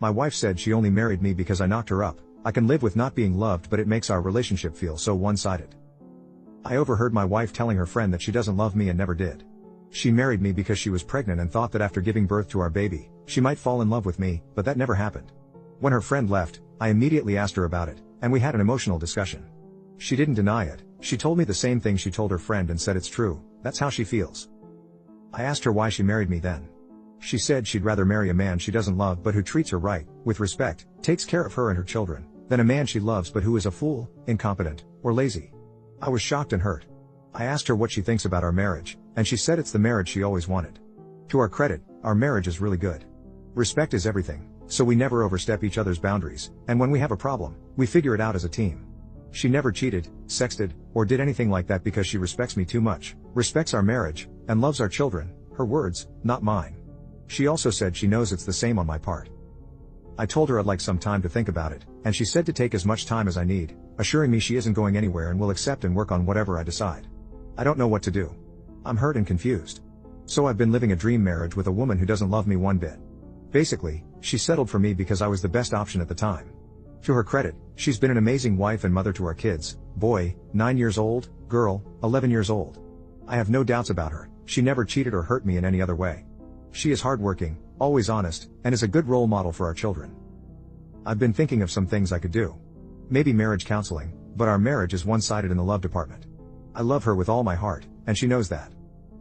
My wife said she only married me because I knocked her up. I can live with not being loved, but it makes our relationship feel so one-sided. I overheard my wife telling her friend that she doesn't love me and never did. She married me because she was pregnant and thought that after giving birth to our baby, she might fall in love with me, but that never happened. When her friend left, I immediately asked her about it, and we had an emotional discussion. She didn't deny it. She told me the same thing she told her friend and said it's true, that's how she feels. I asked her why she married me then. She said she'd rather marry a man she doesn't love but who treats her right, with respect, takes care of her and her children, than a man she loves but who is a fool, incompetent, or lazy. I was shocked and hurt. I asked her what she thinks about our marriage, and she said it's the marriage she always wanted. To our credit, our marriage is really good. Respect is everything, so we never overstep each other's boundaries, and when we have a problem, we figure it out as a team. She never cheated, sexted, or did anything like that because she respects me too much, respects our marriage, and loves our children, her words, not mine. She also said she knows it's the same on my part. I told her I'd like some time to think about it, and she said to take as much time as I need, assuring me she isn't going anywhere and will accept and work on whatever I decide. I don't know what to do. I'm hurt and confused. So I've been living a dream marriage with a woman who doesn't love me one bit. Basically, she settled for me because I was the best option at the time. To her credit, she's been an amazing wife and mother to our kids, boy, 9 years old, girl, 11 years old. I have no doubts about her. She never cheated or hurt me in any other way. She is hardworking, always honest, and is a good role model for our children. I've been thinking of some things I could do. Maybe marriage counseling, but our marriage is one-sided in the love department. I love her with all my heart, and she knows that.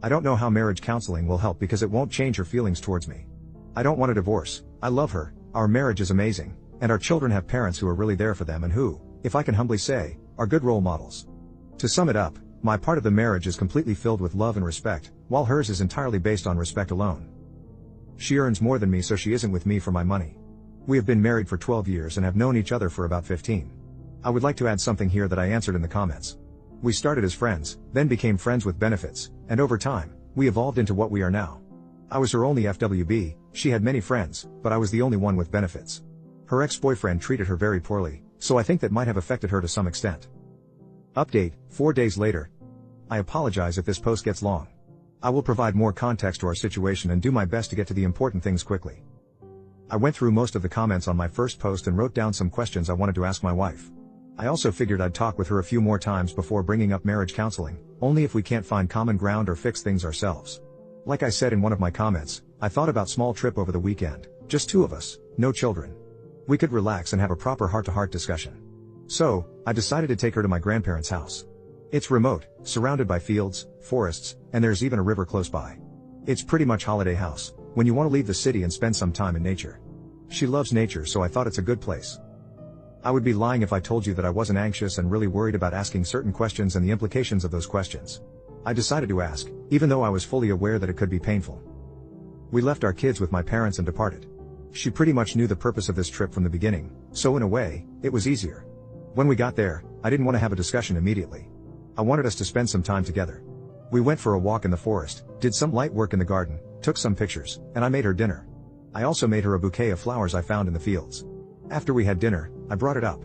I don't know how marriage counseling will help because it won't change her feelings towards me. I don't want a divorce. I love her, our marriage is amazing, and our children have parents who are really there for them and who, if I can humbly say, are good role models. To sum it up, my part of the marriage is completely filled with love and respect, while hers is entirely based on respect alone. She earns more than me, so she isn't with me for my money. We have been married for 12 years and have known each other for about 15. I would like to add something here that I answered in the comments. We started as friends, then became friends with benefits, and over time, we evolved into what we are now. I was her only FWB, she had many friends, but I was the only one with benefits. Her ex-boyfriend treated her very poorly, so I think that might have affected her to some extent. Update, 4 days later. I apologize if this post gets long. I will provide more context to our situation and do my best to get to the important things quickly. I went through most of the comments on my first post and wrote down some questions I wanted to ask my wife. I also figured I'd talk with her a few more times before bringing up marriage counseling, only if we can't find common ground or fix things ourselves. Like I said in one of my comments, I thought about small trip over the weekend, just 2 of us, no children. We could relax and have a proper heart-to-heart discussion. So, I decided to take her to my grandparents' house. It's remote, surrounded by fields, forests, and there's even a river close by. It's pretty much holiday house, when you want to leave the city and spend some time in nature. She loves nature, so I thought it's a good place. I would be lying if I told you that I wasn't anxious and really worried about asking certain questions and the implications of those questions. I decided to ask, even though I was fully aware that it could be painful. We left our kids with my parents and departed. She pretty much knew the purpose of this trip from the beginning, so in a way, it was easier. When we got there, I didn't want to have a discussion immediately. I wanted us to spend some time together. We went for a walk in the forest, did some light work in the garden, took some pictures, and I made her dinner. I also made her a bouquet of flowers I found in the fields. After we had dinner, I brought it up.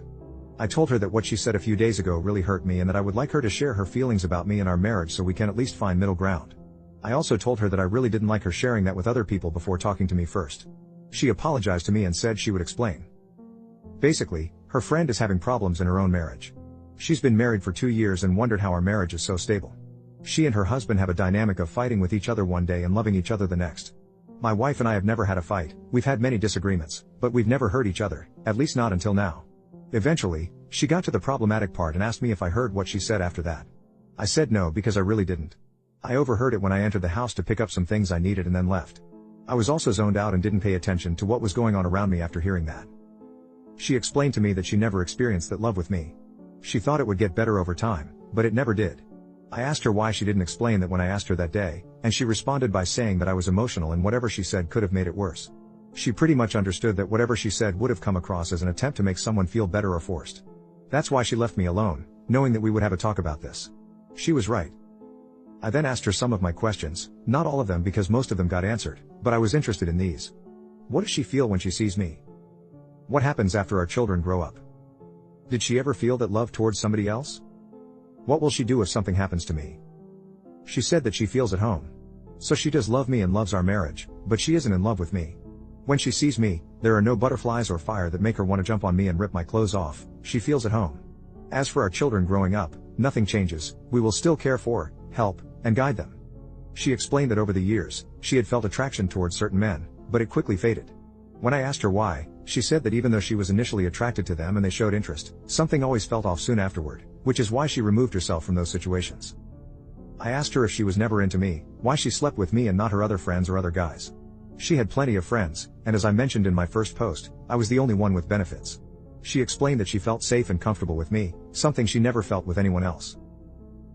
I told her that what she said a few days ago really hurt me and that I would like her to share her feelings about me and our marriage so we can at least find middle ground. I also told her that I really didn't like her sharing that with other people before talking to me first. She apologized to me and said she would explain. Basically, her friend is having problems in her own marriage. She's been married for 2 years and wondered how our marriage is so stable. She and her husband have a dynamic of fighting with each other one day and loving each other the next. My wife and I have never had a fight, we've had many disagreements, but we've never hurt each other, at least not until now. Eventually, she got to the problematic part and asked me if I heard what she said after that. I said no because I really didn't. I overheard it when I entered the house to pick up some things I needed and then left. I was also zoned out and didn't pay attention to what was going on around me after hearing that. She explained to me that she never experienced that love with me. She thought it would get better over time, but it never did. I asked her why she didn't explain that when I asked her that day, and she responded by saying that I was emotional and whatever she said could have made it worse. She pretty much understood that whatever she said would have come across as an attempt to make someone feel better or forced. That's why she left me alone, knowing that we would have a talk about this. She was right. I then asked her some of my questions, not all of them because most of them got answered, but I was interested in these. What does she feel when she sees me? What happens after our children grow up? Did she ever feel that love towards somebody else? What will she do if something happens to me? She said that she feels at home. So she does love me and loves our marriage, but she isn't in love with me. When she sees me, There are no butterflies or fire that make her want to jump on me and rip my clothes off. She feels at home. As for our children growing up, nothing changes. We will still care for, help, and guide them. She explained that over the years, she had felt attraction towards certain men, but it quickly faded. When I asked her why, she said that even though she was initially attracted to them and they showed interest, something always felt off soon afterward, which is why she removed herself from those situations. I asked her if she was never into me, why she slept with me and not her other friends or other guys. She had plenty of friends, and as I mentioned in my first post, I was the only one with benefits. She explained that she felt safe and comfortable with me, something she never felt with anyone else.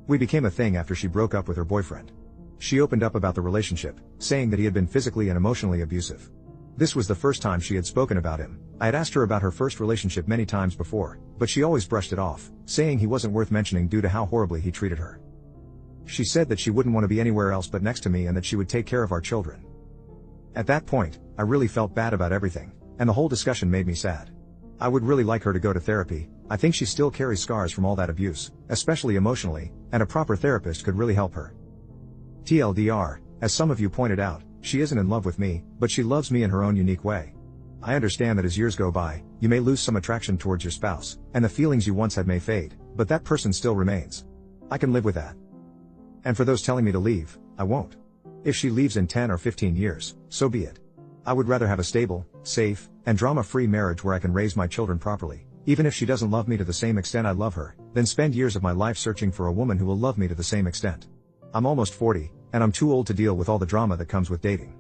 We became a thing after she broke up with her boyfriend. She opened up about the relationship, saying that he had been physically and emotionally abusive. This was the first time she had spoken about him. I had asked her about her first relationship many times before, but she always brushed it off, saying he wasn't worth mentioning due to how horribly he treated her. She said that she wouldn't want to be anywhere else but next to me and that she would take care of our children. At that point, I really felt bad about everything, and the whole discussion made me sad. I would really like her to go to therapy. I think she still carries scars from all that abuse, especially emotionally, and a proper therapist could really help her. TLDR, as some of you pointed out, she isn't in love with me, but she loves me in her own unique way. I understand that as years go by, you may lose some attraction towards your spouse, and the feelings you once had may fade, but that person still remains. I can live with that. And for those telling me to leave, I won't. If she leaves in 10 or 15 years, so be it. I would rather have a stable, safe, and drama-free marriage where I can raise my children properly, even if she doesn't love me to the same extent I love her, than spend years of my life searching for a woman who will love me to the same extent. I'm almost 40, and I'm too old to deal with all the drama that comes with dating.